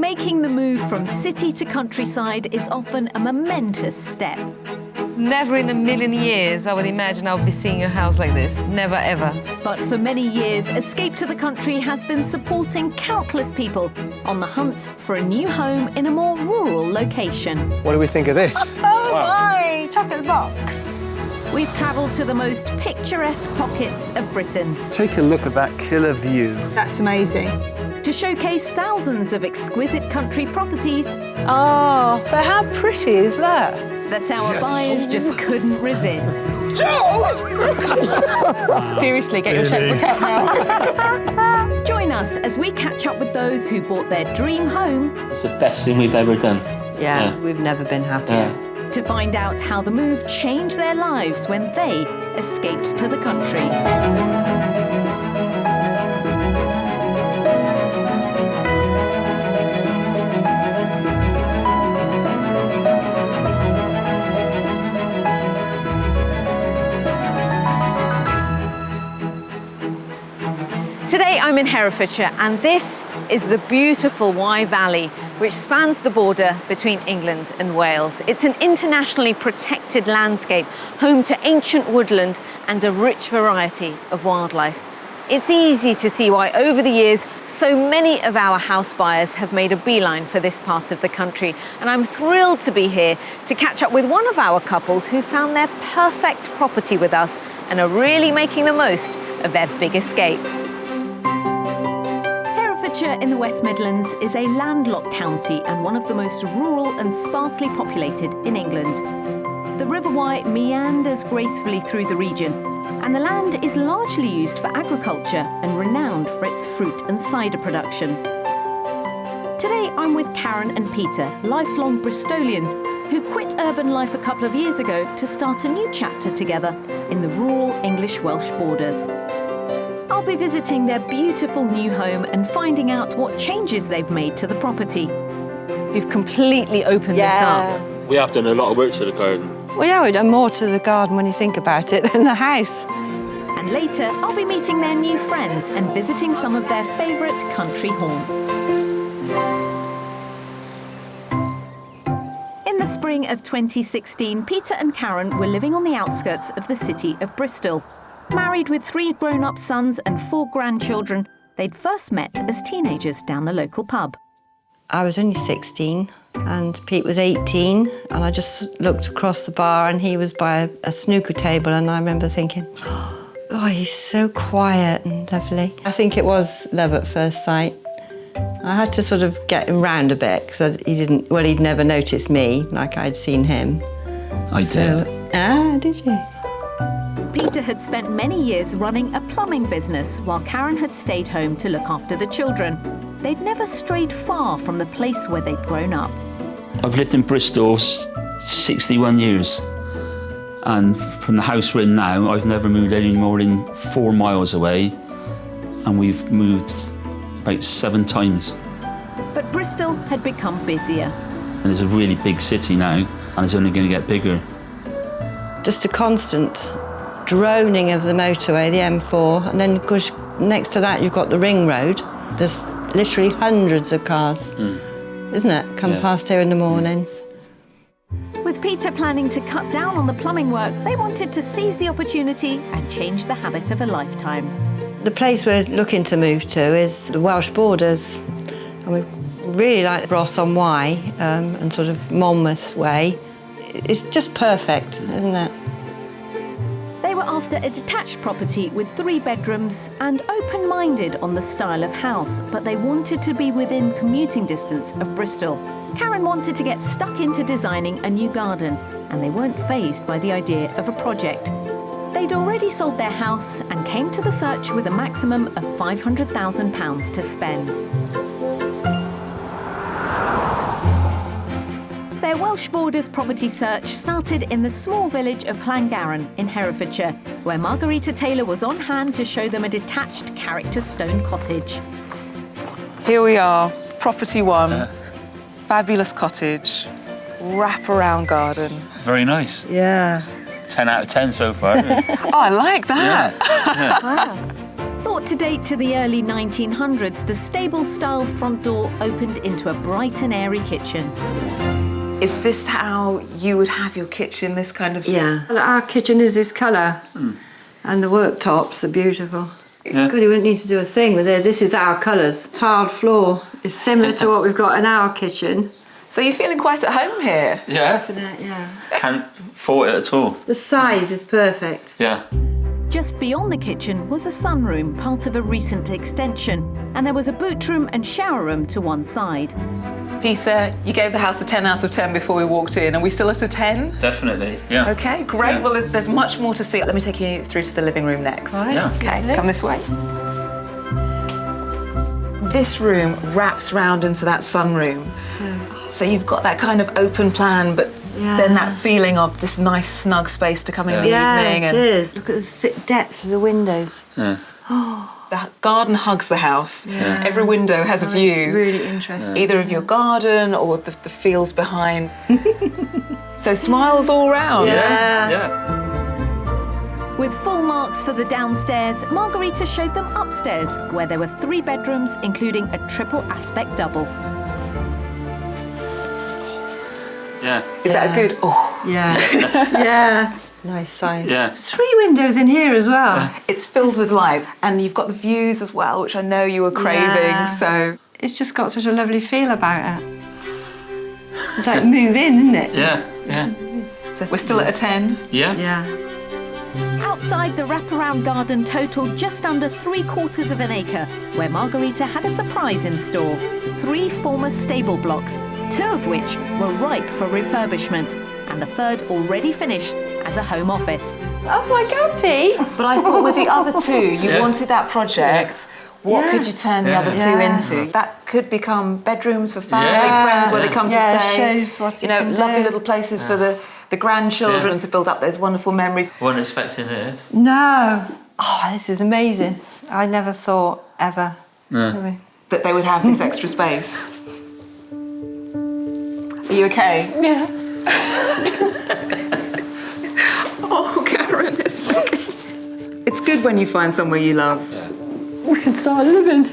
Making the move from city to countryside is often a momentous step. Never in a million years I would imagine I would be seeing a house like this. Never, ever. But for many years, Escape to the Country has been supporting countless people on the hunt for a new home in a more rural location. What do we think of this? Oh my, chocolate box. We've travelled to the most picturesque pockets of Britain Take a look at that killer view. That's amazing. to showcase thousands of exquisite country properties Oh, but how pretty is that? that our buyers just couldn't resist. Seriously, get your checkbook out now. Join us as we catch up with those who bought their dream home It's the best thing we've ever done. Yeah, we've never been happier. to find out how the move changed their lives when they escaped to the country. Today I'm in Herefordshire and this is the beautiful Wye Valley, which spans the border between England and Wales. It's an internationally protected landscape, home to ancient woodland and a rich variety of wildlife. It's easy to see why over the years so many of our house buyers have made a beeline for this part of the country, and I'm thrilled to be here to catch up with one of our couples who found their perfect property with us and are really making the most of their big escape. Herefordshire in the West Midlands is a landlocked county and one of the most rural and sparsely populated in England. The River Wye meanders gracefully through the region, and the land is largely used for agriculture and renowned for its fruit and cider production. Today I'm with Karen and Peter, lifelong Bristolians, who quit urban life a couple of years ago to start a new chapter together in the rural English-Welsh borders. I'll be visiting their beautiful new home and finding out what changes they've made to the property. You've completely opened this up. We have done a lot of work to the garden. Well, yeah, we've done more to the garden when you think about it than the house. And later, I'll be meeting their new friends and visiting some of their favourite country haunts. In the spring of 2016, Peter and Karen were living on the outskirts of the city of Bristol. Married with 3 grown-up sons and 4 grandchildren, they'd first met as teenagers down the local pub. I was only 16 and Pete was 18, and I just looked across the bar and he was by a snooker table, and I remember thinking, oh, he's so quiet and lovely. I think it was love at first sight. I had to sort of get him round a bit because he'd never noticed me like I'd seen him. I did. Did you? Peter had spent many years running a plumbing business while Karen had stayed home to look after the children. They'd never strayed far from the place where they'd grown up. I've lived in Bristol 61 years, and from the house we're in now, I've never moved any more than 4 miles away, and we've moved about 7 times. But Bristol had become busier. And it's a really big city now, and it's only going to get bigger. Just a constant droning of the motorway, the M4, and then of course, next to that you've got the ring road. There's literally hundreds of cars, isn't it, come past here in the mornings. With Peter planning to cut down on the plumbing work, they wanted to seize the opportunity and change the habit of a lifetime. The place we're looking to move to is the Welsh borders, and we really like Ross on Wye and sort of Monmouth way. It's just perfect, isn't it? They were after a detached property with 3 bedrooms and open-minded on the style of house, but they wanted to be within commuting distance of Bristol. Karen wanted to get stuck into designing a new garden, and they weren't fazed by the idea of a project. They'd already sold their house and came to the search with a maximum of £500,000 to spend. Their Welsh Borders property search started in the small village of Llangaran in Herefordshire, where Margarita Taylor was on hand to show them a detached character stone cottage. Here we are, property 1, fabulous cottage, wrap-around garden. Very nice. Yeah. 10 out of 10 so far. Oh, I like that. Thought Brought to date to the early 1900s, the stable-style front door opened into a bright and airy kitchen. Is this how you would have your kitchen, this kind of... Yeah. Our kitchen is this colour, and the worktops are beautiful. Yeah. God, you wouldn't need to do a thing with it. This is our colours. Tiled floor is similar to what we've got in our kitchen. So you're feeling quite at home here? Yeah. Yeah. Can't fault it at all. The size is perfect. Yeah. Just beyond the kitchen was a sunroom, part of a recent extension, and there was a boot room and shower room to one side. Peter, you gave the house a 10 out of 10 before we walked in. Are we still at a 10? Definitely, yeah. Okay, great. Yeah. Well, there's much more to see. Let me take you through to the living room next. Right. Yeah. Okay, come this way. This room wraps round into that sunroom. So you've got that kind of open plan, but then that feeling of this nice snug space to come in the evening. Yeah, it is. Look at the thick depths of the windows. Yeah. The garden hugs the house. Yeah. Every window has a view. Really interesting. Either of your garden or the fields behind. So smiles all round. Yeah. With full marks for the downstairs, Margarita showed them upstairs, where there were 3 bedrooms, including a triple aspect double. Yeah. Is that a good... Oh, Yeah. Yeah. Nice size. Yeah. 3 windows in here as well. it's filled with light. And you've got the views as well, which I know you were craving, Yeah. so... It's just got such a lovely feel about it. It's like move in, isn't it? Yeah. Yeah. So we're still at a 10. Yeah. Yeah. Outside, the wraparound garden totaled just under 3/4 of an acre, where Margarita had a surprise in store. 3 former stable blocks, 2 of which were ripe for refurbishment, and the 3rd already finished as a home office. Oh my God, Pete! But I thought with the other 2, you wanted that project. What Yeah. could you turn the other 2 Yeah. into? That could become bedrooms for family, Yeah. friends, where they come to Yeah, stay. shows what it can lovely do. little places for the grandchildren to build up those wonderful memories. Wasn't expecting this. No. Oh, this is amazing. I never thought ever. No. That they would have this extra space. Are you okay? Yeah. Oh, Karen, it's okay. It's good when you find somewhere you love. We can start living.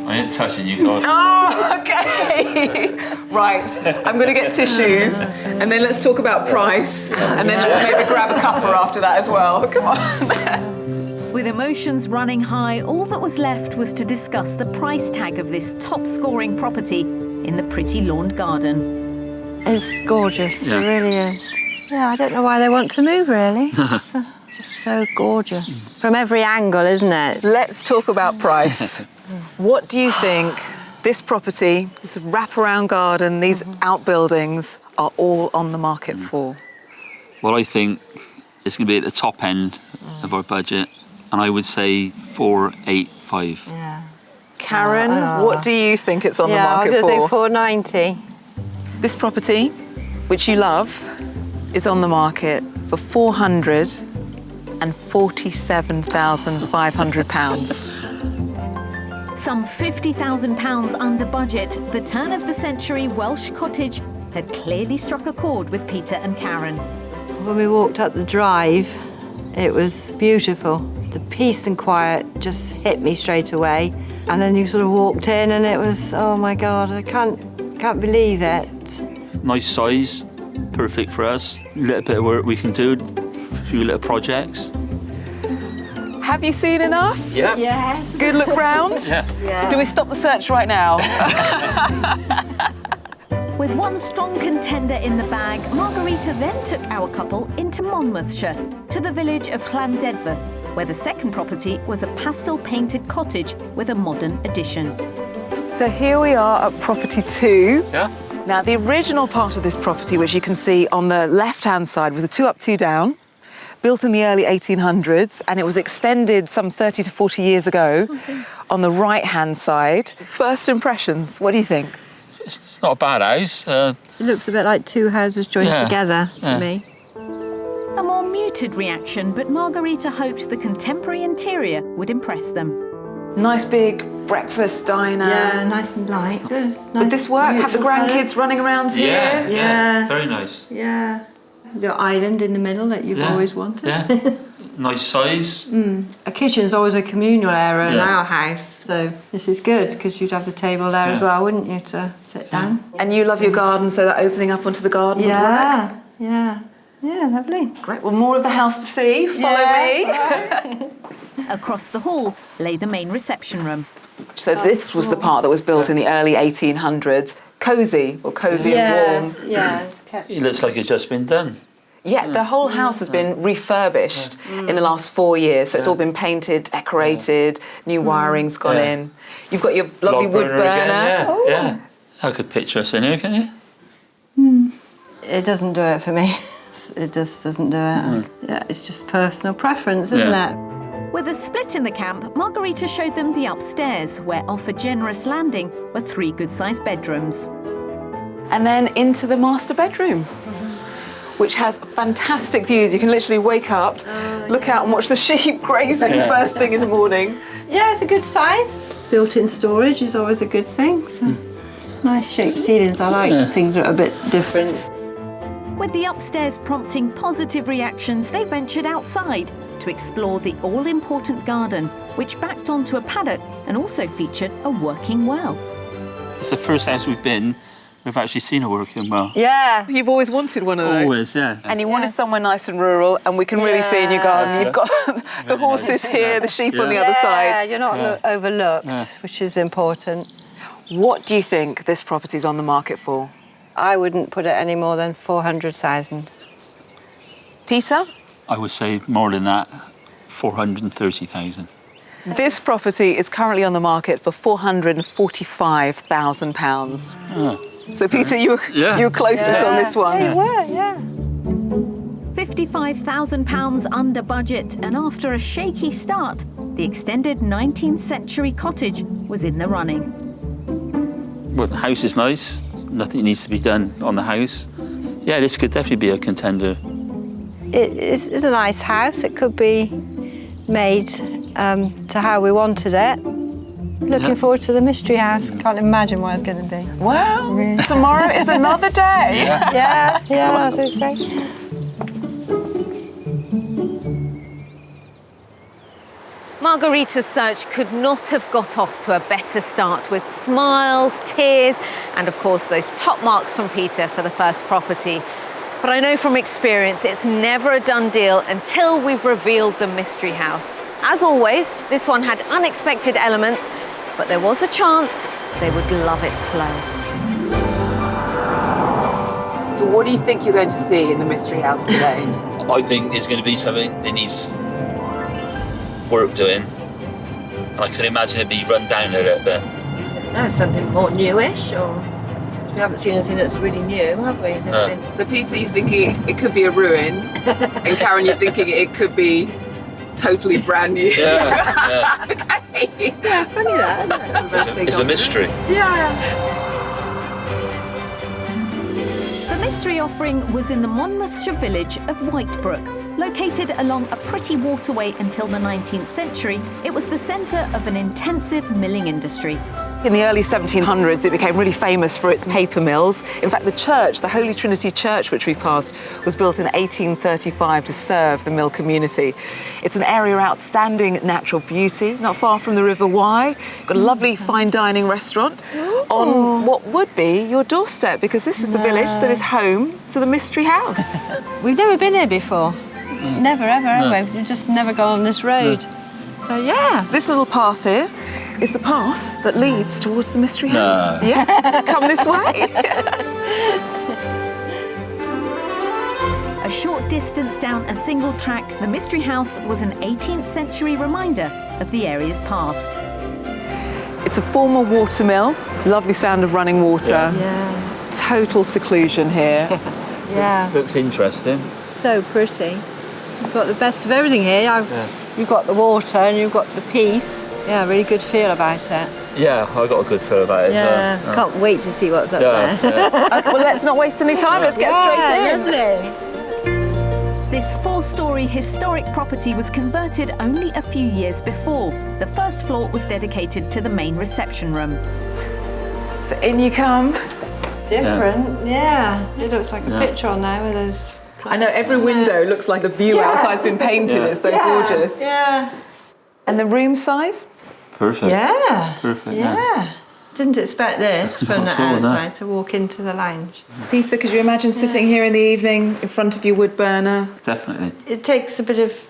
I ain't touching you guys. Oh, okay. Right, I'm going to get tissues, and then let's talk about price, and then let's maybe grab a cuppa after that as well. Come on. With emotions running high, all that was left was to discuss the price tag of this top-scoring property in the pretty lawned garden. It's gorgeous. Yeah. It really is. Yeah, I don't know why they want to move, really. It's just so gorgeous. From every angle, isn't it? Let's talk about price. What do you think this property, this wraparound garden, these outbuildings are all on the market for? Well, I think it's going to be at the top end of our budget, and I would say 485. Yeah. Karen, what do you think it's on the I market was going to say for? 490. This property, which you love, is on the market for £447,500. Some £50,000 under budget, the turn-of-the-century Welsh cottage had clearly struck a chord with Peter and Karen. When we walked up the drive, it was beautiful. The peace and quiet just hit me straight away. And then you sort of walked in and it was, oh my God, I can't believe it. Nice size, perfect for us. A little bit of work we can do, a few little projects. Have you seen enough? Yeah. Yes. Good look round? Yeah. Do we stop the search right now? With one strong contender in the bag, Margarita then took our couple into Monmouthshire, to the village of Llandedford, where the second property was a pastel-painted cottage with a modern addition. So here we are at property 2. Yeah. Now, the original part of this property, which you can see on the left-hand side, was a 2 up, 2 down, built in the early 1800s, and it was extended some 30 to 40 years ago on the right-hand side. First impressions, what do you think? It's not a bad house. It looks a bit like 2 houses joined Yeah. together Yeah. to me. A more muted reaction, but Margarita hoped the contemporary interior would impress them. Nice big breakfast diner. nice and light. Good. Would this work? Have the grandkids running around here? Yeah. Very nice. Yeah. Your island in the middle that you've always wanted. Yeah. Nice size. A kitchen's always a communal area in our house, so this is good because you'd have the table there as well, wouldn't you, to sit down? And you love your garden, so that opening up onto the garden would work? Yeah, lovely. Great. Well, more of the house to see. Follow me. Across the hall lay the main reception room. So this was the part that was built in the early 1800s. Cosy and warm. Yes. It looks like it's just been done. Yeah, the whole house has been refurbished in the last 4 years. So it's all been painted, decorated, new wiring's gone in. You've got your lovely Log wood burner. again, yeah. I could picture us in here, can you? It doesn't do it for me. It just doesn't do it. Yeah, it's just personal preference, isn't it? With a split in the camp, Margarita showed them the upstairs, where off a generous landing were 3 good-sized bedrooms. And then into the master bedroom, which has fantastic views. You can literally wake up, look out and watch the sheep grazing first thing in the morning. Yeah, it's a good size. Built-in storage is always a good thing. So. Nice shaped ceilings. I like things that are a bit different. With the upstairs prompting positive reactions, they ventured outside to explore the all-important garden, which backed onto a paddock and also featured a working well. It's the first house we've been, we've actually seen a working well. Yeah. You've always wanted one of those. Always, yeah. And you wanted somewhere nice and rural, and we can really see in your garden. You've got the horses here, the sheep on the other side. Yeah, you're not overlooked, which is important. What do you think this property's on the market for? I wouldn't put it any more than 400,000. Peter? I would say more than that, 430,000. This property is currently on the market for £445,000. So, Peter, you were closest on this one. You were, yeah. £55,000 under budget, and after a shaky start, the extended 19th century cottage was in the running. Well, the house is nice. Nothing needs to be done on the house. Yeah, this could definitely be a contender. It's a nice house. It could be made to how we wanted it. Looking forward to the mystery house. Can't imagine what it's going to be. Well, tomorrow is another day. Yeah, as I say. Margarita's search could not have got off to a better start, with smiles, tears, and of course those top marks from Peter for the first property. But I know from experience it's never a done deal until we've revealed the mystery house. As always, this one had unexpected elements, but there was a chance they would love its flow. So what do you think you're going to see in the mystery house today? I think there's going to be something that needs work doing. And I can imagine it be run down a little bit. No, something more newish, or we haven't seen anything that's really new, have we? So, Peter, you're thinking it could be a ruin, and Karen, you're thinking it could be totally brand new. Yeah. Okay. Yeah, funny that, isn't it? It's a mystery. Yeah. The mystery offering was in the Monmouthshire village of Whitebrook. Located along a pretty waterway until the 19th century, it was the centre of an intensive milling industry. In the early 1700s, it became really famous for its paper mills. In fact, the church, the Holy Trinity Church, which we passed, was built in 1835 to serve the mill community. It's an area of outstanding natural beauty, not far from the River Wye. Got a lovely fine dining restaurant on what would be your doorstep, because this is the village that is home to the mystery house. We've never been here before. Never, ever, have we? We've just never gone on this road. So, yeah. This little path here is the path that leads towards the mystery house. Yeah, come this way. A short distance down a single track, the mystery house was an 18th century reminder of the area's past. It's a former watermill. Lovely sound of running water. Yeah. Total seclusion here. Yeah. Looks interesting. So pretty. You've got the best of everything here. You've got the water and you've got the peace. Yeah, really good feel about it. Yeah, I got a good feel about it. Yeah, can't wait to see what's up there. Well, let's not waste any time. Let's get straight in. Lovely. This 4-storey historic property was converted only a few years before. The first floor was dedicated to the main reception room. So in you come. Different, yeah. It looks like a picture on there with those I know every window looks like the view outside's been painted. It's so gorgeous. Yeah. And the room size? Perfect. Yeah. Perfect. Yeah. Didn't expect this from the Not at all, no. outside to walk into the lounge. Peter, could you imagine sitting here in the evening in front of your wood burner? Definitely. It takes a bit of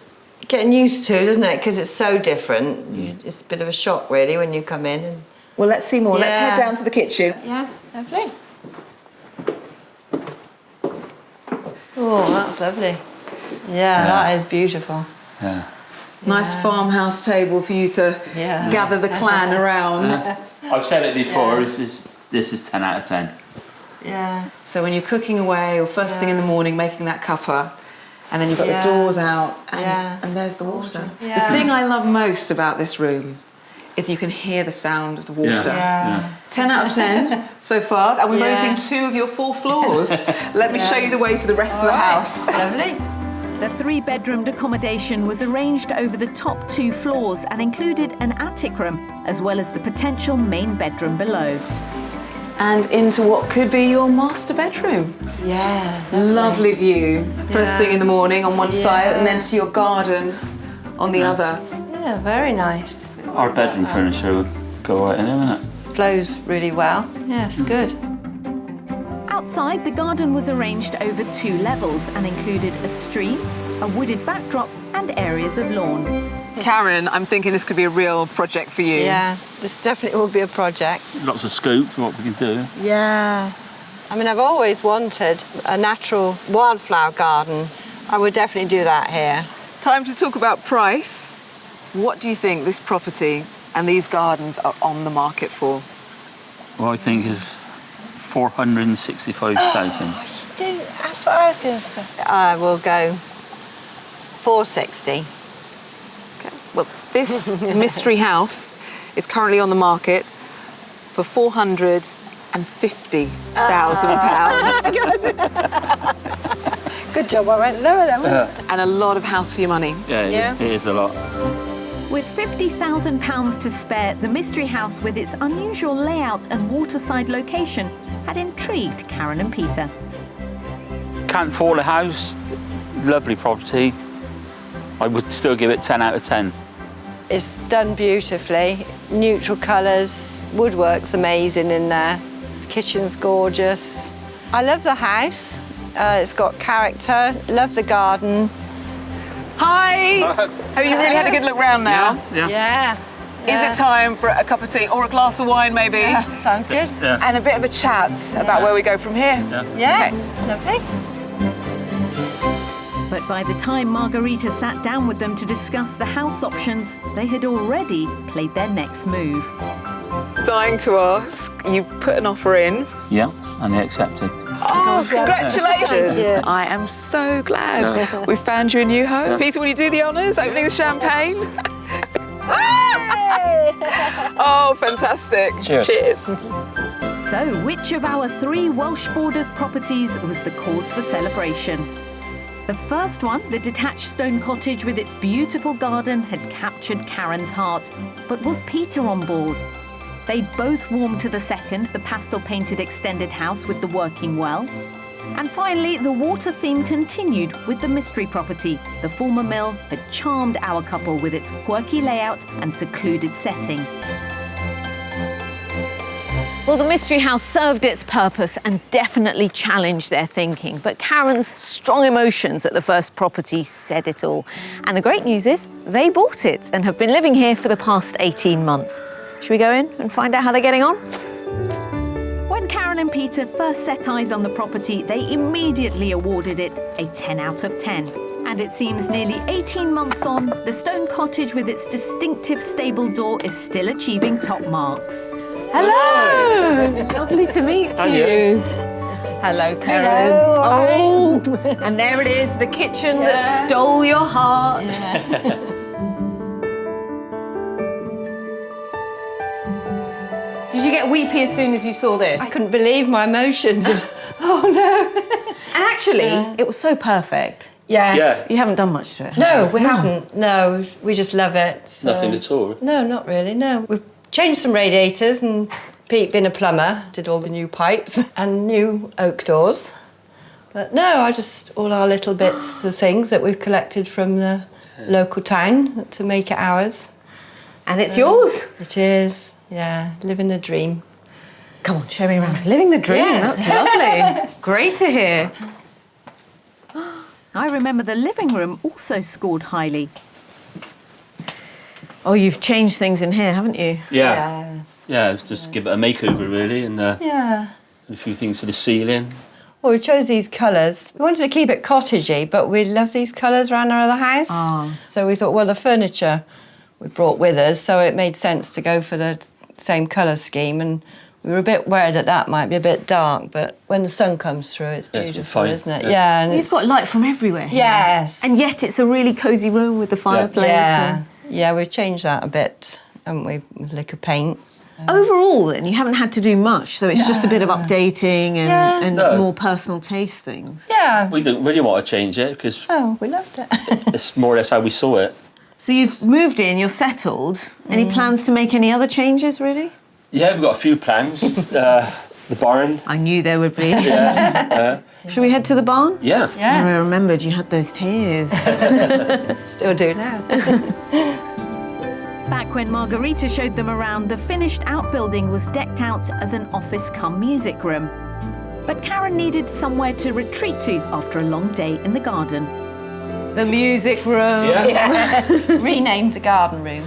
getting used to, doesn't it? Because it's so different. It's a bit of a shock, really, when you come in. And Well, let's see more. Let's Yeah. head down to the kitchen. yeah, lovely. Oh, that's lovely. Yeah, that is beautiful. Yeah. Nice farmhouse table for you to Yeah. gather the clan around. I've said it before. Yeah. This is 10 out of 10. Yeah. So when you're cooking away or first thing in the morning making that cuppa, and then you've got Yeah. the doors out and, Yeah. and there's the water. Yeah. The thing I love most about this room is you can hear the sound of the water. Yeah. 10 out of 10 so far, and we've Yeah. only seen 2 of your 4 floors. Let me show you the way to the rest of the house. Lovely. The 3-bedroomed accommodation was arranged over the top 2 floors and included an attic room, as well as the potential main bedroom below. And into what could be your master bedroom. Yeah. Lovely view. First Yeah. thing in the morning on one side, and then Yeah. to your garden on the other. Yeah, very nice. Our bedroom furniture would go right in there, wouldn't it? Flows really well. Yeah, it's good. Outside, the garden was arranged over 2 levels and included a stream, a wooded backdrop, and areas of lawn. Karen, I'm thinking this could be a real project for you. Yeah, this definitely will be a project. Lots of scope for what we can do. Yes. I mean, I've always wanted a natural wildflower garden. I would definitely do that here. Time to talk about price. What do you think this property and these gardens are on the market for? What I think is 465,000. That's what I was going to say. I will go 460. Okay. Well, this mystery house is currently on the market for £450,000. Good job, I went lower then. And a lot of house for your money. Yeah, it is a lot. With £50,000 to spare, the mystery house with its unusual layout and waterside location had intrigued Karen and Peter. Can't fault a house. Lovely property. I would still give it 10 out of 10. It's done beautifully. Neutral colours, woodwork's amazing in there. The kitchen's gorgeous. I love the house. It's got character. Love the garden. Hi! Have you really had a good look round now? Yeah. Is it time for a cup of tea or a glass of wine maybe? Sounds good. Yeah. And a bit of a chat about where we go from here? Yeah, Okay. lovely. But by the time Margarita sat down with them to discuss the house options, they had already played their next move. Dying to ask, you put an offer in. Yeah, and they accepted. Oh, congratulations! Thank you. I am so glad we found you a new home. Peter, will you do the honours, opening the champagne? Oh, fantastic. Cheers. So, which of our 3 Welsh Borders properties was the cause for celebration? The first one, the detached stone cottage with its beautiful garden, had captured Karen's heart. But was Peter on board? They both warmed to the second, the pastel-painted extended house with the working well. And finally, the water theme continued with the mystery property. The former mill had charmed our couple with its quirky layout and secluded setting. Well, the mystery house served its purpose and definitely challenged their thinking. But Karen's strong emotions at the first property said it all. And the great news is they bought it and have been living here for the past 18 months. Should we go in and find out how they're getting on? When Karen and Peter first set eyes on the property, they immediately awarded it a 10 out of 10. And it seems nearly 18 months on, the stone cottage with its distinctive stable door is still achieving top marks. Hello! Lovely to meet you. Hello, Karen. Oh, and there it is, the kitchen that stole your heart. Did you get weepy as soon as you saw this? I couldn't believe my emotions. Oh no. And actually, it was so perfect. Yeah. You haven't done much to it. No, we haven't. No, we just love it. So. Nothing at all. No, not really, no. We've changed some radiators and Pete, being a plumber, did all the new pipes and new oak doors. But no, all our little bits of things that we've collected from the local town to make it ours. And it's yours. It is, yeah, living the dream. Come on, show me around. Living the dream, Yeah. that's lovely. Great to hear. I remember the living room also scored highly. Oh, you've changed things in here, haven't you? Yeah. Yes. Yeah, just give it a makeover really, and Yeah. a few things to the ceiling. Well, we chose these colours. We wanted to keep it cottagey, but we love these colours around our other house. Ah. So we thought, well, the furniture we brought with us, so it made sense to go for the same colour scheme. And we were a bit worried that might be a bit dark, but when the sun comes through, it's Yeah, it's beautiful, fine. isn't it? Yeah. Yeah. And You've it's, got light from everywhere here. yes. And yet it's a really cosy room with the fireplace. yeah. Yeah, we've changed that a bit, haven't we, with liquor paint. Overall, then, you haven't had to do much, so it's just a bit of updating and, Yeah. and No. more personal taste things. Yeah. We don't really want to change it because Oh, we loved it. it's more or less how we saw it. So you've moved in, you're settled. Any plans to make any other changes, really? Yeah, we've got a few plans. The barn. I knew there would be. Yeah. Shall we head to the barn? Yeah. Yeah. I remembered you had those tears. Still do now. Back when Margarita showed them around, the finished outbuilding was decked out as an office cum music room. But Karen needed somewhere to retreat to after a long day in the garden. The music room. Yeah. Renamed the garden room.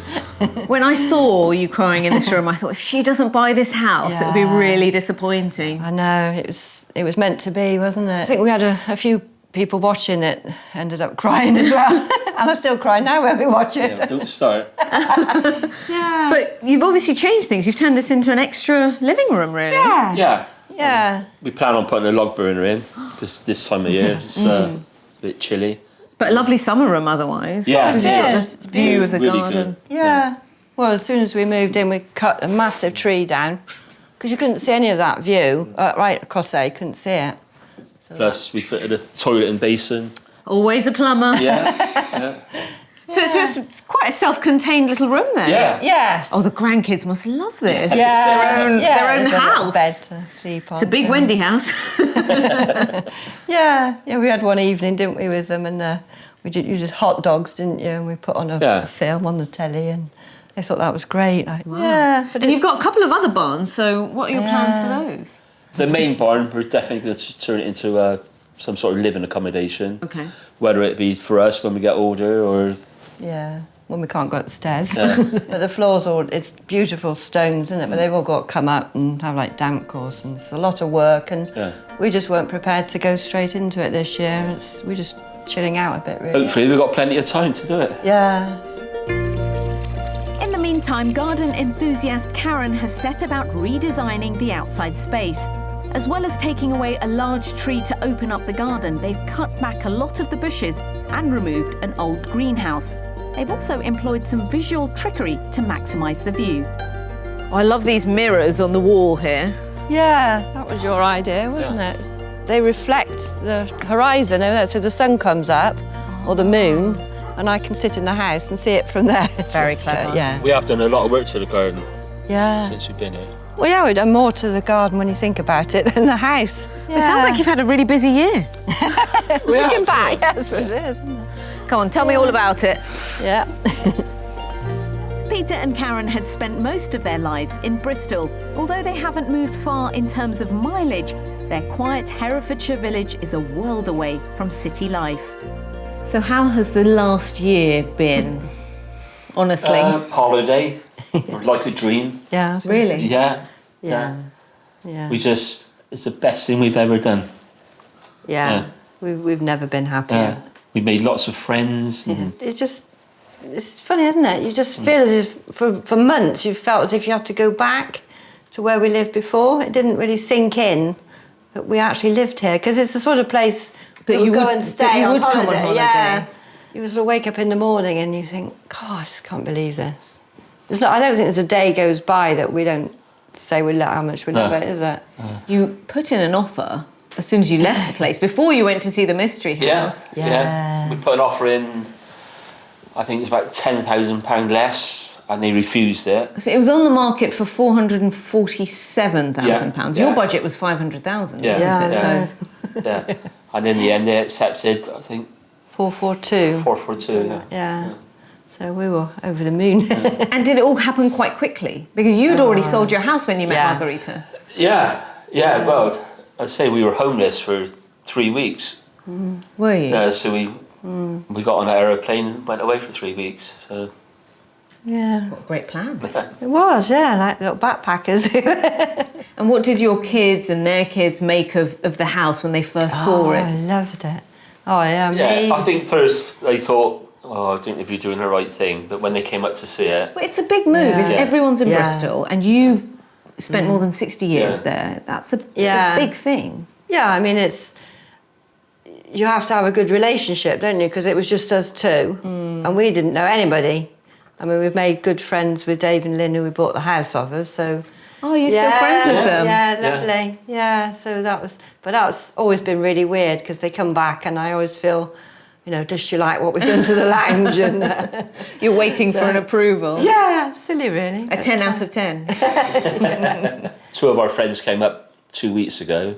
When I saw you crying in this room, I thought, if she doesn't buy this house, it would be Yeah. really disappointing. I know, it was meant to be, wasn't it? I think we had a few people watching it, ended up crying as well. And I still cry now when we watch it. Yeah, don't start. But you've obviously changed things. You've turned this into an extra living room, really. Yeah. Yeah. Yeah. We plan on putting a log burner in because this time of year it's a bit chilly. But a lovely summer room otherwise. Yeah. Because It you've got is. this view of the Really garden. good. Yeah. Well, as soon as we moved in, we cut a massive tree down because you couldn't see any of that view. Right across there, you couldn't see it. So Plus, we fitted a toilet and basin. Always a plumber. Yeah. So it's quite a self-contained little room there. Yeah. Yes. Oh, the grandkids must love this. yeah. Their own there's a little house. bed to sleep on. It's a big so- Wendy house. Yeah. We had one evening, didn't we, with them, and you did hot dogs, didn't you? And we put on a film on the telly, and they thought that was great. Like, yeah. But And you've got a couple of other barns, so what are your plans for those? The main barn, we're definitely going to turn it into some sort of living accommodation. Okay. Whether it be for us when we get older or... Yeah, when we can't go upstairs. Yeah. But the floors it's beautiful stones, isn't it? But they've all got to come up and have like damp course, and it's a lot of work, and we just weren't prepared to go straight into it this year. We're just chilling out a bit, really. Hopefully we've got plenty of time to do it. Yeah. In the meantime, garden enthusiast Karen has set about redesigning the outside space. As well as taking away a large tree to open up the garden, they've cut back a lot of the bushes and removed an old greenhouse. They've also employed some visual trickery to maximise the view. Oh, I love these mirrors on the wall here. Yeah, that was your idea, wasn't it? They reflect the horizon, so the sun comes up, or the moon, and I can sit in the house and see it from there. Very clever. Yeah. We have done a lot of work to the garden Yeah. since we've been here. Well, yeah, we've done more to the garden when you think about it than the house. It sounds like you've had a really busy year. Looking back, yeah, that's what it is, isn't it? Come on, tell me all about it. Yeah. Peter and Karen had spent most of their lives in Bristol. Although they haven't moved far in terms of mileage, their quiet Herefordshire village is a world away from city life. So how has the last year been, honestly? Holiday, or like a dream. Yeah. Really? Yeah. Yeah. Yeah. It's the best thing we've ever done. Yeah. We've never been happier. We made lots of friends. And It's funny, isn't it? You just feel as if for months you felt as if you had to go back to where we lived before. It didn't really sink in that we actually lived here, because it's the sort of place that you go and stay on come on holiday. holiday. Yeah. You sort of wake up in the morning and you think, God, I just can't believe this. I don't think there's a day goes by that we don't say how much we love it, is it? You put in an offer as soon as you left the place, before you went to see the mystery house. Yeah. We put an offer in, I think it was about £10,000 less, and they refused it. So it was on the market for £447,000. Yeah. Your budget was 500,000, Yeah. wasn't it? Yeah. So Yeah. And in the end, they accepted, I think, 442. 442, yeah. Yeah. So we were over the moon. And did it all happen quite quickly? Because you'd already sold your house when you met Yeah. Margarita. Yeah, well, I'd say we were homeless for 3 weeks. Were you? Yeah, so we got on an aeroplane and went away for 3 weeks. So Yeah. What a great plan. It was, yeah, like little backpackers. And what did your kids and their kids make of the house when they first saw I it? loved it. Oh, yeah, yeah, me. I think first they thought, oh, I don't know if you're doing the right thing. But when they came up to see it, Well, it's a big move. If Yeah. everyone's in Yeah. Bristol and you've spent more than 60 years Yeah. there, that's a Yeah. big thing. Yeah, I mean, you have to have a good relationship, don't you? Because it was just us two, and we didn't know anybody. I mean, we've made good friends with Dave and Lynn, who we bought the house off of, so... Oh, you're still friends with them? Yeah, lovely. Yeah, so that's always been really weird, because they come back and I always feel, does she like what we've done to the lounge? And, You're waiting for an approval. yeah, silly really. A 10 out of 10. 2 of our friends came up 2 weeks ago,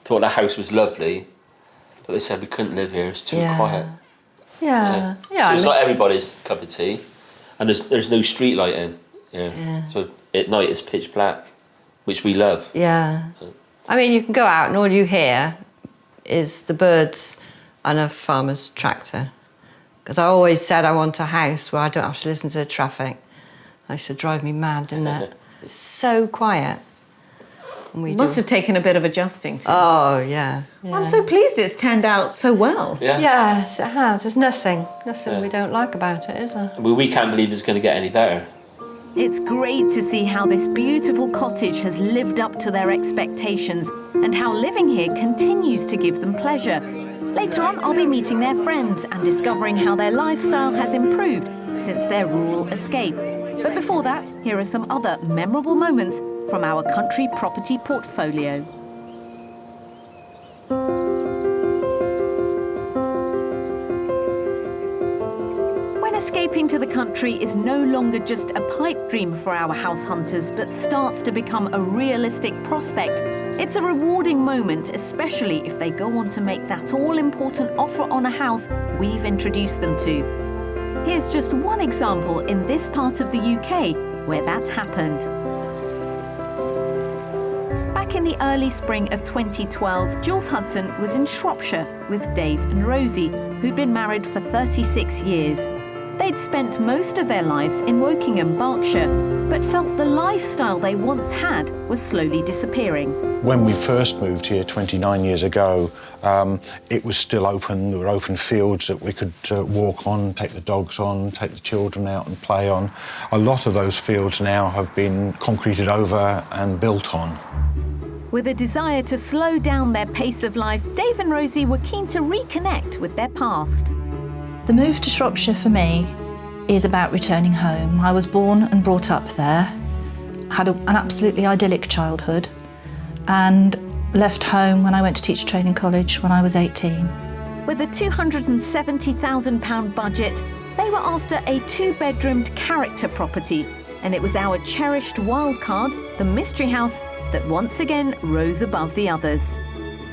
thought the house was lovely, but they said we couldn't live here, it's too quiet. Yeah, yeah. So it's not everybody's cup of tea, and there's no street lighting here. So at night it's pitch black, which we love. Yeah. I mean, you can go out and all you hear is the birds and a farmer's tractor. Because I always said I want a house where I don't have to listen to the traffic. That used to drive me mad, didn't it? It's so quiet. And Must have taken a bit of adjusting to. Oh, yeah. I'm so pleased it's turned out so well. Yeah. Yes, it has. There's nothing we don't like about it, is there? We can't believe it's going to get any better. It's great to see how this beautiful cottage has lived up to their expectations and how living here continues to give them pleasure. Later on, I'll be meeting their friends and discovering how their lifestyle has improved since their rural escape. But before that, here are some other memorable moments from our country property portfolio. When escaping to the country is no longer just a pipe dream for our house hunters, but starts to become a realistic prospect, it's a rewarding moment, especially if they go on to make that all-important offer on a house we've introduced them to. Here's just one example in this part of the UK where that happened. Back in the early spring of 2012, Jules Hudson was in Shropshire with Dave and Rosie, who'd been married for 36 years. They'd spent most of their lives in Wokingham, Berkshire, but felt the lifestyle they once had was slowly disappearing. When we first moved here 29 years ago, it was still open. There were open fields that we could walk on, take the dogs on, take the children out and play on. A lot of those fields now have been concreted over and built on. With a desire to slow down their pace of life, Dave and Rosie were keen to reconnect with their past. The move to Shropshire for me is about returning home. I was born and brought up there, had an absolutely idyllic childhood, and left home when I went to teacher training college when I was 18. With a £270,000 budget, they were after a 2-bedroomed character property, and it was our cherished wildcard, the Mystery House, that once again rose above the others.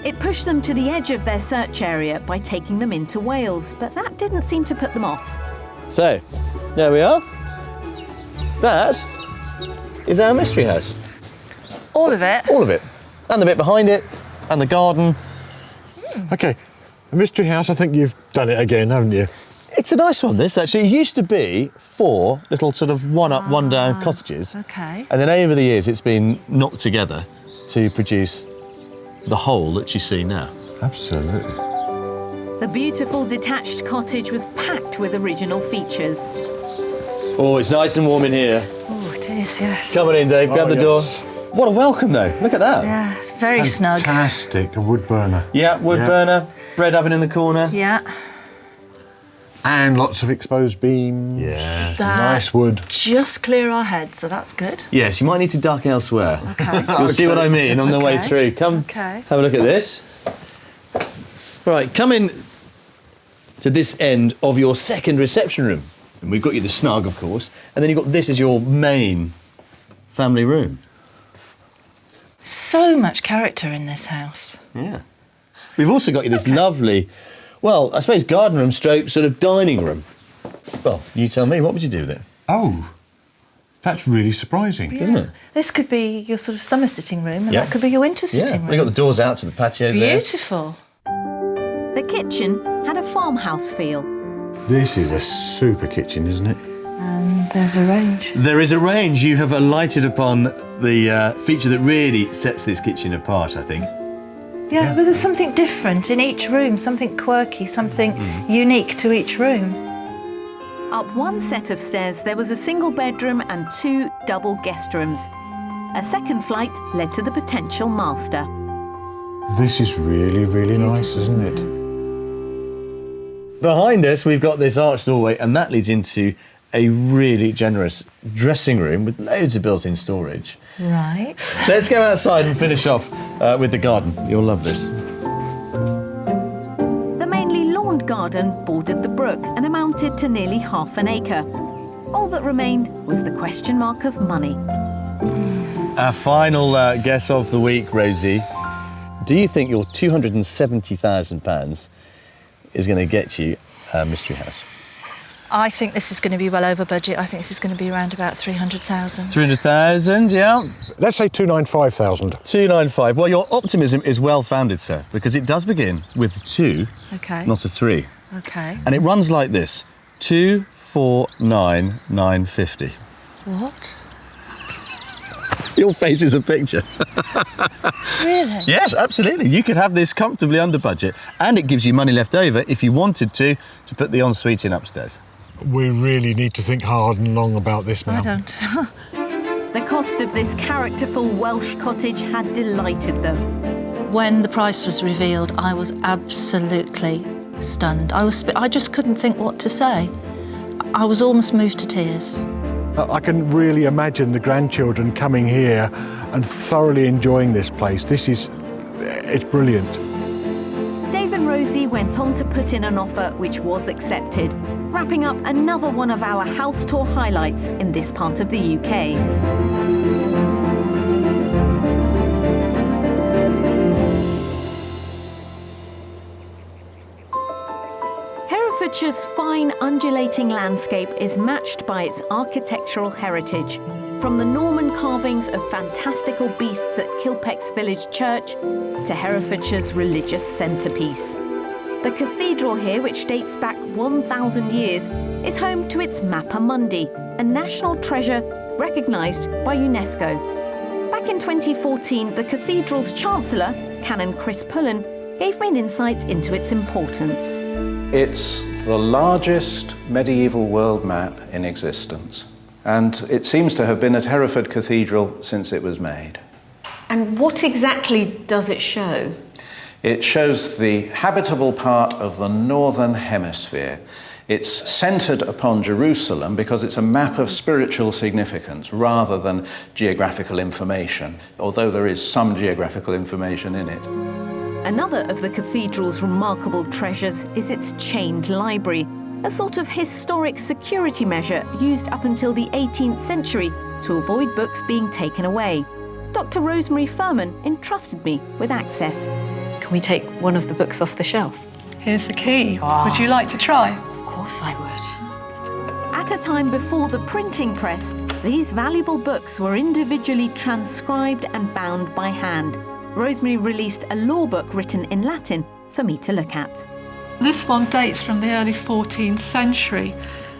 It pushed them to the edge of their search area by taking them into Wales, but that didn't seem to put them off. So, there we are. That is our mystery house. All of it? All of it. And the bit behind it, and the garden. OK, a mystery house, I think you've done it again, haven't you? It's a nice one, this, actually. It used to be 4 little sort of one-up, one-down cottages. OK. And then over the years, it's been knocked together to produce the whole that you see now. Absolutely. The beautiful detached cottage was packed with original features. Oh, it's nice and warm in here. Oh, it is, yes. Come on in, Dave. Grab the door. What a welcome, though. Look at that. Yeah, it's very snug. Fantastic, a wood burner. Yeah, wood burner, bread oven in the corner. Yeah. And lots of exposed beams. Yeah. Nice wood. Just clear our heads, so that's good. Yes, you might need to duck elsewhere. OK. You'll see what I mean on the way Okay. through. Come, Okay. have a look at this. Right, come in to this end of your second reception room. And we've got you the snug, of course, and then you've got this as your main family room. So much character in this house. Yeah. We've also got you this lovely, well, I suppose garden room stroke sort of dining room. Well, you tell me, what would you do with it? Oh, that's really surprising. Isn't it? This could be your sort of summer sitting room, and Yeah. that could be your winter sitting room. We've got the doors out to the patio there. Beautiful. The kitchen had a farmhouse feel. This is a super kitchen, isn't it? And there's a range. There is a range. You have alighted upon the feature that really sets this kitchen apart, I think. Yeah, but there's something different in each room, something quirky, something unique to each room. Up one set of stairs, there was a single bedroom and 2 double guest rooms. A second flight led to the potential master. This is really, really nice, isn't it? Behind us, we've got this arched doorway, and that leads into a really generous dressing room with loads of built-in storage. Right. Let's go outside and finish off with the garden. You'll love this. The mainly lawned garden bordered the brook and amounted to nearly half an acre. All that remained was the question mark of money. Our final guess of the week, Rosie. Do you think your £270,000 is going to get you a mystery house? I think this is going to be well over budget. I think this is going to be around about 300,000. 300,000, yeah. Let's say 295,000. 295. Well, your optimism is well founded, sir, because it does begin with a 2, Okay. not a 3. Okay. And it runs like this: 249,950. What? Your face is a picture. Really? Yes, absolutely. You could have this comfortably under budget, and it gives you money left over if you wanted to put the ensuite in upstairs. We really need to think hard and long about this now. I don't. The cost of this characterful Welsh cottage had delighted them. When the price was revealed, I was absolutely stunned. I just couldn't think what to say. I was almost moved to tears. I can really imagine the grandchildren coming here and thoroughly enjoying this place. It's brilliant. Dave and Rosie went on to put in an offer which was accepted, wrapping up another one of our house tour highlights in this part of the UK. Herefordshires fine undulating landscape is matched by its architectural heritage, from the Norman carvings of fantastical beasts at Kilpeck's village church to Herefordshire's religious centrepiece. The cathedral here, which dates back 1,000 years, is home to its Mappa Mundi, a national treasure recognised by UNESCO. Back in 2014, the cathedral's chancellor, Canon Chris Pullen, gave me an insight into its importance. It's the largest medieval world map in existence, and it seems to have been at Hereford Cathedral since it was made. And what exactly does it show? It shows the habitable part of the northern hemisphere. It's centred upon Jerusalem because it's a map of spiritual significance rather than geographical information, although there is some geographical information in it. Another of the cathedral's remarkable treasures is its chained library, a sort of historic security measure used up until the 18th century to avoid books being taken away. Dr. Rosemary Furman entrusted me with access. Can we take one of the books off the shelf? Here's the key. Would you like to try? Of course I would. At a time before the printing press, these valuable books were individually transcribed and bound by hand. Rosemary released a law book written in Latin for me to look at. This one dates from the early 14th century.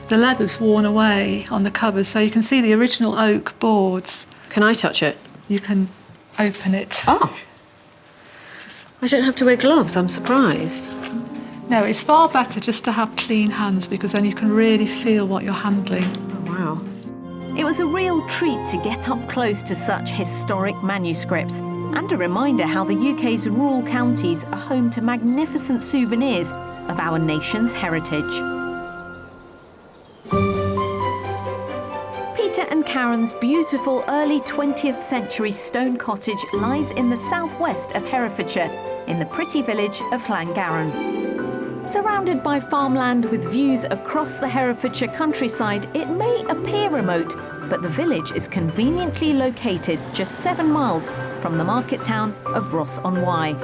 The leather's worn away on the covers, so you can see the original oak boards. Can I touch it? You can open it. Oh. I don't have to wear gloves, I'm surprised. No, it's far better just to have clean hands because then you can really feel what you're handling. Oh, wow. It was a real treat to get up close to such historic manuscripts, and a reminder how the UK's rural counties are home to magnificent souvenirs of our nation's heritage. Peter and Karen's beautiful early 20th century stone cottage lies in the southwest of Herefordshire, in the pretty village of Llangaran. Surrounded by farmland with views across the Herefordshire countryside, it may appear remote, but the village is conveniently located just 7 miles from the market town of Ross-on-Wye.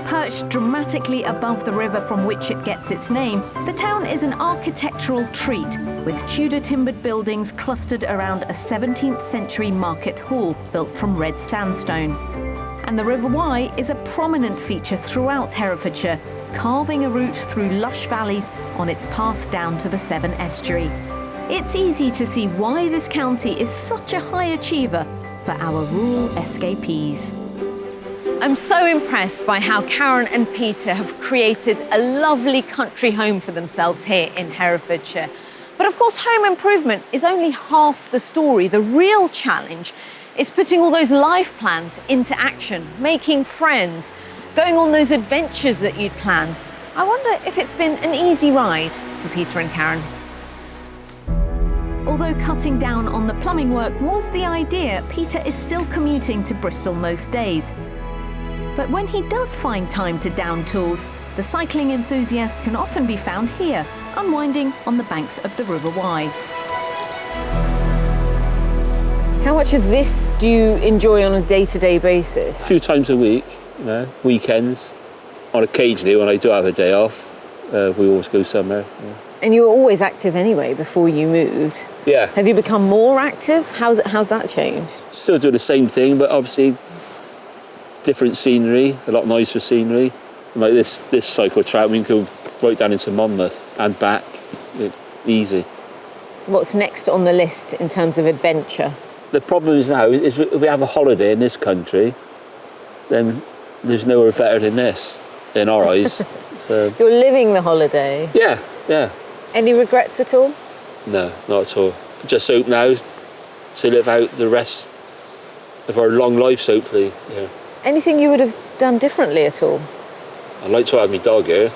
Perched dramatically above the river from which it gets its name, the town is an architectural treat, with Tudor timbered buildings clustered around a 17th century market hall built from red sandstone. And the River Wye is a prominent feature throughout Herefordshire, carving a route through lush valleys on its path down to the Severn estuary. It's easy to see why this county is such a high achiever for our rural escapees. I'm so impressed by how Karen and Peter have created a lovely country home for themselves here in Herefordshire. But of course, home improvement is only half the story. The real challenge is putting all those life plans into action, making friends, going on those adventures that you'd planned. I wonder if it's been an easy ride for Peter and Karen. Although cutting down on the plumbing work was the idea, Peter is still commuting to Bristol most days. But when he does find time to down tools, the cycling enthusiast can often be found here, unwinding on the banks of the River Wye. How much of this do you enjoy on a day-to-day basis? A few times a week, you know, weekends. On occasionally, when I do have a day off, we always go somewhere. Yeah. And you were always active anyway before you moved. Yeah. Have you become more active? How's that changed? Still do the same thing, but obviously different scenery, a lot nicer scenery. Like this cycle track, we can go right down into Monmouth and back, easy. What's next on the list in terms of adventure? The problem is now, is if we have a holiday in this country, then there's nowhere better than this, in our eyes. So. You're living the holiday? Yeah, yeah. Any regrets at all? No, not at all. Just hope now to live out the rest of our long lives, hopefully. Yeah. Anything you would have done differently at all? I'd like to have my dog here.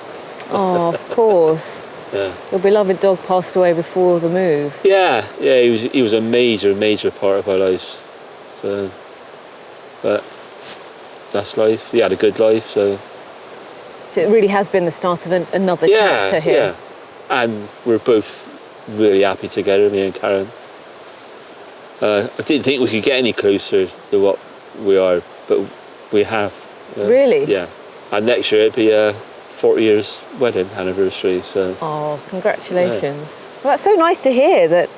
Oh, of course. Yeah. Your beloved dog passed away before the move. Yeah, he was a major part of our lives. So, but that's life. He had a good life, so. So it really has been the start of another chapter here. Yeah, and we're both really happy together, me and Karen. I didn't think we could get any closer to what we are, but we have. Really? Yeah. And next year it'd be a 40 years wedding anniversary, so. Oh, congratulations. Yeah. Well, that's so nice to hear that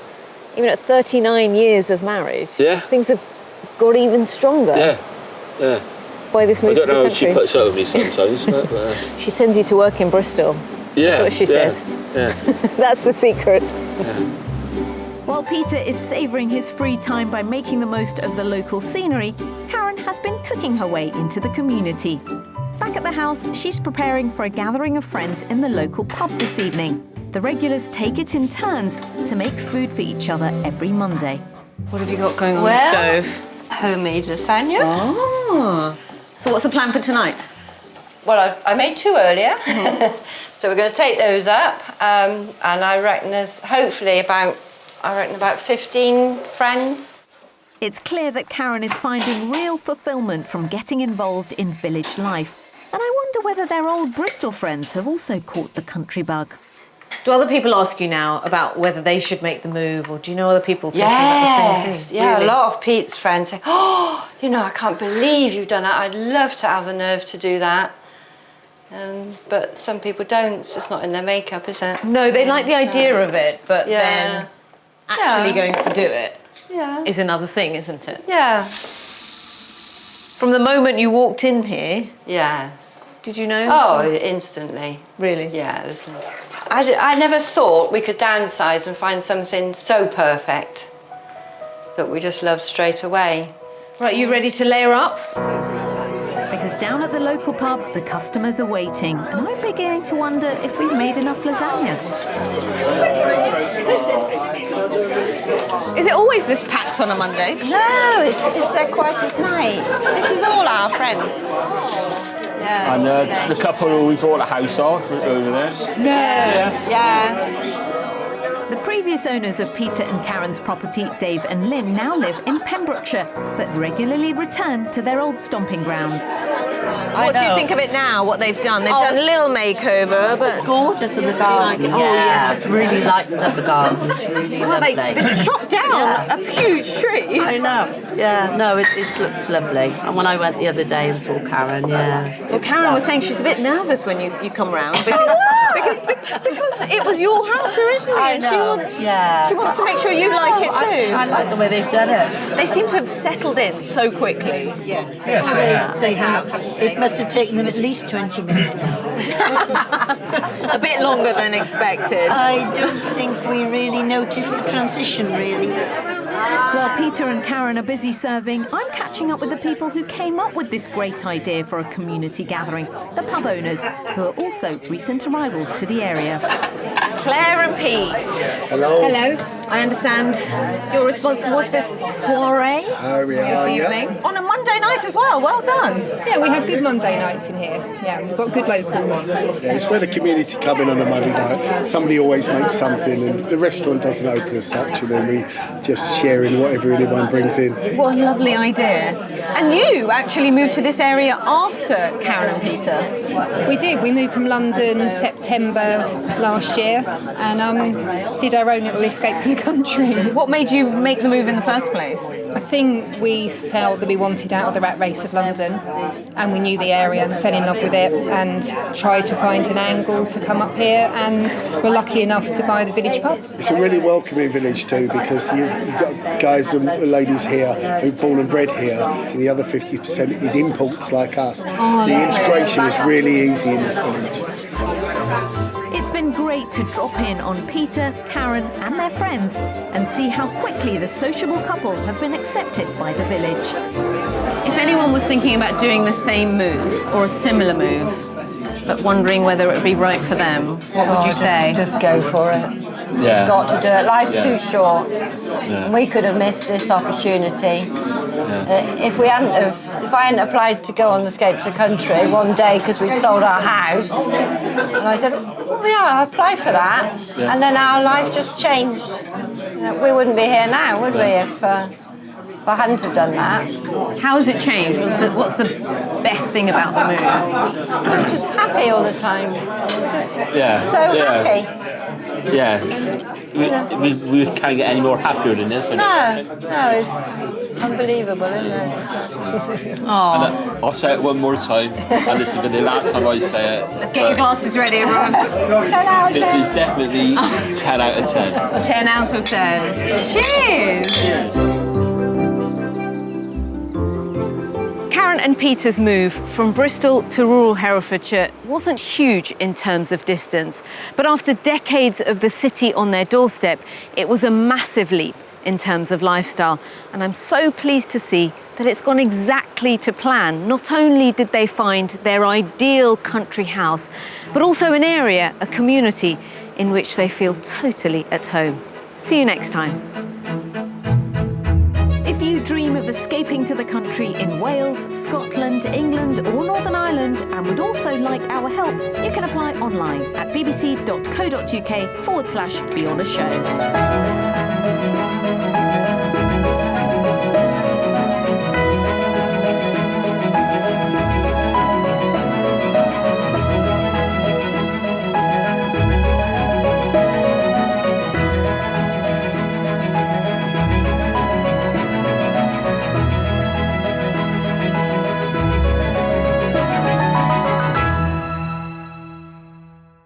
even at 39 years of marriage, things have got even stronger. Yeah, yeah. By this move to the country. I don't know if she puts up with me sometimes, but. She sends you to work in Bristol. Yeah. That's what she said. Yeah. That's the secret. Yeah. While Peter is savouring his free time by making the most of the local scenery, Karen has been cooking her way into the community. Back at the house, she's preparing for a gathering of friends in the local pub this evening. The regulars take it in turns to make food for each other every Monday. What have you got going on the stove? Homemade lasagna. Oh. So what's the plan for tonight? Well, I made 2 earlier, so we're going to take those up, and I reckon there's hopefully about 15 friends. It's clear that Karen is finding real fulfilment from getting involved in village life. And I wonder whether their old Bristol friends have also caught the country bug. Do other people ask you now about whether they should make the move, or do you know other people thinking about the same thing? Yeah, really? A lot of Pete's friends say, oh, I can't believe you've done that. I'd love to have the nerve to do that. But some people don't. It's just not in their makeup, is it? No, they like the idea of it, but then actually going to do it is another thing, isn't it? Yeah. From the moment you walked in here? Yes. Did you know? Oh, instantly. Really? Yeah. I never thought we could downsize and find something so perfect that we just loved straight away. Right, you ready to layer up? Because down at the local pub, the customers are waiting, and I'm beginning to wonder if we've made enough lasagna. Is it always this packed on a Monday? No, it's their quietest night. This is all our friends. Yeah. And the couple who we bought a house off over there. Yeah. The previous owners of Peter and Karen's property, Dave and Lynn, now live in Pembrokeshire, but regularly return to their old stomping ground. What do you think of it now, what they've done? They've done a little makeover, but... It's gorgeous in the garden. like it? Oh, yes. Really liked the garden. It's really Well, they chopped down a huge tree. I know. Yeah, no, it looks lovely. And when I went the other day and saw Karen, Well, Karen was saying she's a bit nervous when you come round because it was your house originally, and she wants to make sure you like it too. I like the way they've done it. They seem to have settled in so quickly. Yes, they have. It must have taken them at least 20 minutes. A bit longer than expected. I don't think we really noticed the transition, really. While Peter and Karen are busy serving, I'm catching up with the people who came up with this great idea for a community gathering, the pub owners, who are also recent arrivals to the area. Claire and Pete. Hello. Hello. I understand you're responsible for this soiree this evening. On a Monday night as well. Well done. Yeah, we have good Monday nights in here. Yeah, we've got good locals. Yeah, it's where the community come in on a Monday night. Somebody always makes something, and the restaurant doesn't open as such, and then we just share in whatever anyone brings in. What a lovely idea. And you actually moved to this area after Karen and Peter. We did. We moved from London September last year and did our own little escape to the country. What made you make the move in the first place? I think we felt that we wanted out of the rat race of London, and we knew the area and fell in love with it and tried to find an angle to come up here, and were lucky enough to buy the village pub. It's a really welcoming village too, because you've got guys and ladies here who've born and bred here, and the other 50% is imports like us. The integration is really easy in this village. It's been great to drop in on Peter, Karen and their friends and see how quickly the sociable couple have been accepted by the village. If anyone was thinking about doing the same move or a similar move, but wondering whether it would be right for them, what would you say? Just go for it. Just got to do it. Life's too short. We could have missed this opportunity. If I hadn't applied to go on Escape to the Country one day because we'd sold our house, and I said, well, yeah, I'll apply for that, and then our life just changed. We wouldn't be here now, would we, if I hadn't have done that. How has it changed? What's the best thing about the move? I'm just happy all the time. Just so happy. Yeah. We can't get any more happier than this. No, it's unbelievable, isn't it? I'll say it one more time, and this will be the last time I say it. Get your glasses ready, everyone. 10 out of 10. This is definitely 10 out of 10. 10 out of 10. Cheers! Karen and Peter's move from Bristol to rural Herefordshire wasn't huge in terms of distance, but after decades of the city on their doorstep, it was a massive leap in terms of lifestyle. And I'm so pleased to see that it's gone exactly to plan. Not only did they find their ideal country house, but also an area, a community, in which they feel totally at home. See you next time. If you dream of escaping to the country in Wales, Scotland, England or Northern Ireland and would also like our help, you can apply online at bbc.co.uk/Be On A Show.